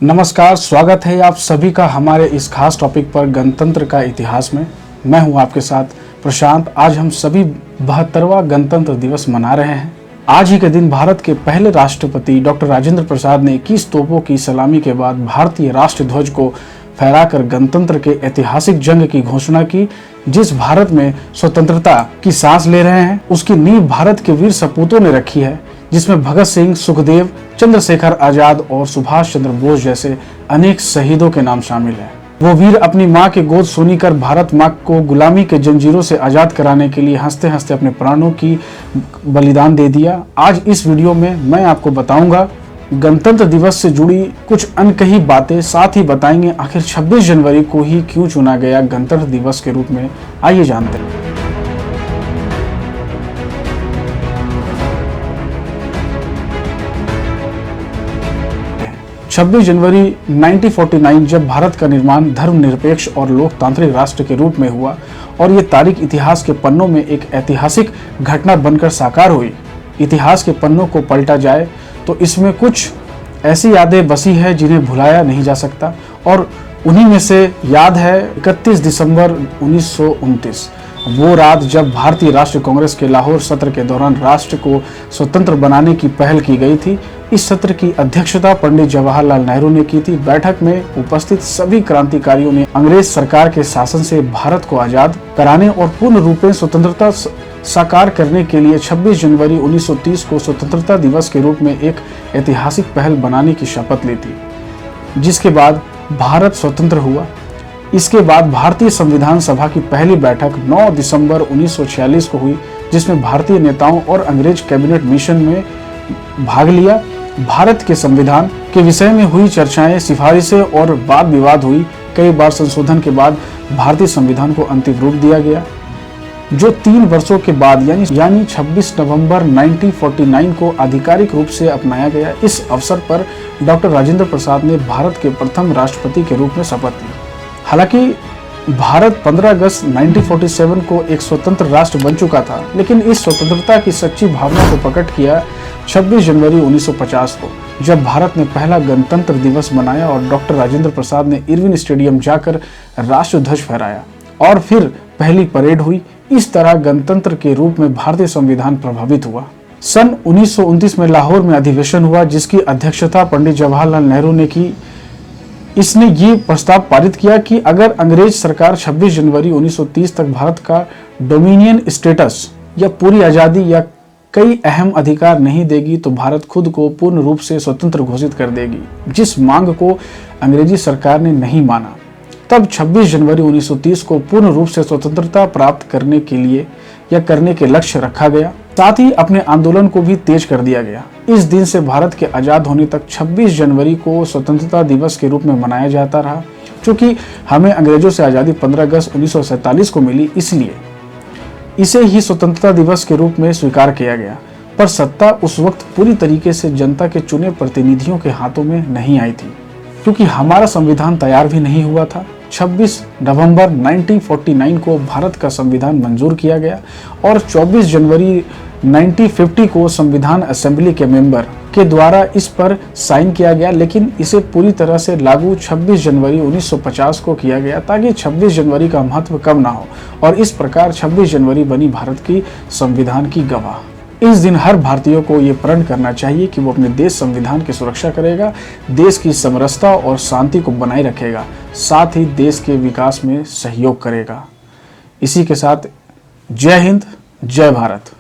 नमस्कार, स्वागत है आप सभी का हमारे इस खास टॉपिक पर गणतंत्र का इतिहास में। मैं हूं आपके साथ प्रशांत। आज हम सभी 72वां गणतंत्र दिवस मना रहे हैं। आज ही के दिन भारत के पहले राष्ट्रपति डॉक्टर राजेंद्र प्रसाद ने 21 तोपों की सलामी के बाद भारतीय राष्ट्र ध्वज को फहराकर गणतंत्र के ऐतिहासिक जंग की घोषणा की। जिस भारत में स्वतंत्रता की सांस ले रहे हैं, उसकी नींव भारत के वीर सपूतों ने रखी है, जिसमें भगत सिंह, सुखदेव, चंद्रशेखर आजाद और सुभाष चंद्र बोस जैसे अनेक शहीदों के नाम शामिल हैं। वो वीर अपनी मां के गोद सोनी कर भारत मां को गुलामी के जंजीरों से आजाद कराने के लिए हंसते हंसते अपने प्राणों की बलिदान दे दिया। आज इस वीडियो में मैं आपको बताऊंगा गणतंत्र दिवस से जुड़ी कुछ अनकही बातें, साथ ही बताएंगे आखिर 26 जनवरी को ही क्यों चुना गया गणतंत्र दिवस के रूप में। आइए जानते हैं। 26 जनवरी 1949 जब भारत का निर्माण धर्मनिरपेक्ष और लोकतांत्रिक राष्ट्र के रूप में हुआ और ये तारीख इतिहास के पन्नों में एक ऐतिहासिक घटना बनकर साकार हुई। इतिहास के पन्नों को पलटा जाए तो इसमें कुछ ऐसी यादें बसी है जिन्हें भुलाया नहीं जा सकता, और उन्हीं में से याद है 31 दिसंबर 1929, वो रात जब भारतीय राष्ट्रीय कांग्रेस के लाहौर सत्र के दौरान राष्ट्र को स्वतंत्र बनाने की पहल की गई थी। इस सत्र की अध्यक्षता पंडित जवाहरलाल नेहरू ने की थी। बैठक में उपस्थित सभी क्रांतिकारियों ने अंग्रेज सरकार के शासन से भारत को आजाद कराने और पूर्ण रूप से स्वतंत्रता साकार करने के लिए 26 जनवरी 1930 को स्वतंत्रता दिवस के रूप में एक ऐतिहासिक पहल बनाने की शपथ ली थी, जिसके बाद भारत स्वतंत्र हुआ। इसके बाद भारतीय संविधान सभा की पहली बैठक 9 दिसंबर 1946 को हुई, जिसमें भारतीय नेताओं और अंग्रेज कैबिनेट मिशन में भाग लिया। भारत के संविधान के विषय में हुई चर्चाएं, सिफारिशें और वाद विवाद हुई। कई बार संशोधन के बाद भारतीय संविधान को अंतिम रूप दिया गया, जो 3 वर्षों के बाद यानी 26 नवंबर 1949 को आधिकारिक रूप से अपनाया गया। इस अवसर पर डॉक्टर राजेंद्र प्रसाद ने भारत के प्रथम राष्ट्रपति के रूप में शपथ ली। हालांकि भारत 15 अगस्त 1947 को एक स्वतंत्र राष्ट्र बन चुका था, लेकिन इस स्वतंत्रता की सच्ची भावना को प्रकट किया 26 जनवरी 1950 को, जब भारत ने पहला गणतंत्र दिवस मनाया और डॉक्टर राजेंद्र प्रसाद ने इरविन स्टेडियम जाकर राष्ट्र ध्वज फहराया और फिर पहली परेड हुई। इस तरह गणतंत्र के रूप में भारतीय संविधान प्रभावित हुआ। सन 1929 में लाहौर में अधिवेशन हुआ, जिसकी अध्यक्षता पंडित जवाहरलाल नेहरू ने की। इसने ये प्रस्ताव पारित किया कि अगर अंग्रेज सरकार 26 जनवरी 1930 तक भारत का डोमिनियन स्टेटस या पूरी आज़ादी या कई अहम अधिकार नहीं देगी तो भारत खुद को पूर्ण रूप से स्वतंत्र घोषित कर देगी, जिस मांग को अंग्रेजी सरकार ने नहीं माना। तब 26 जनवरी 1930 को पूर्ण रूप से स्वतंत्रता प्राप्त करने के लिए या करने के लक्ष्य रखा गया। साथ ही अपने आंदोलन को भी तेज कर दिया गया। इस दिन से भारत के आजाद होने तक 26 जनवरी को स्वतंत्रता दिवस के रूप में मनाया जाता रहा। क्योंकि हमें अंग्रेजों से आज़ादी 15 अगस्त 1947 को मिली, इसलिए इसे ही स्वतंत्रता दिवस के रूप में स्वीकार किया गया। पर सत्ता उस वक्त पूरी तरीके से जनता के चुने प्रतिनिधियों के हाथों में नहीं आई थी, क्योंकि हमारा संविधान तैयार भी नहीं हुआ था। 26 नवंबर 1949 को भारत का संविधान मंजूर किया गया और 24 जनवरी 1950 को संविधान असेंबली के मेंबर के द्वारा इस पर साइन किया गया, लेकिन इसे पूरी तरह से लागू 26 जनवरी 1950 को किया गया, ताकि 26 जनवरी का महत्व कम ना हो, और इस प्रकार 26 जनवरी बनी भारत की संविधान की गवाह। इस दिन हर भारतीय को ये प्रण करना चाहिए कि वो अपने देश संविधान की सुरक्षा करेगा, देश की समरसता और शांति को बनाए रखेगा, साथ ही देश के विकास में सहयोग करेगा। इसी के साथ जय हिंद, जय भारत।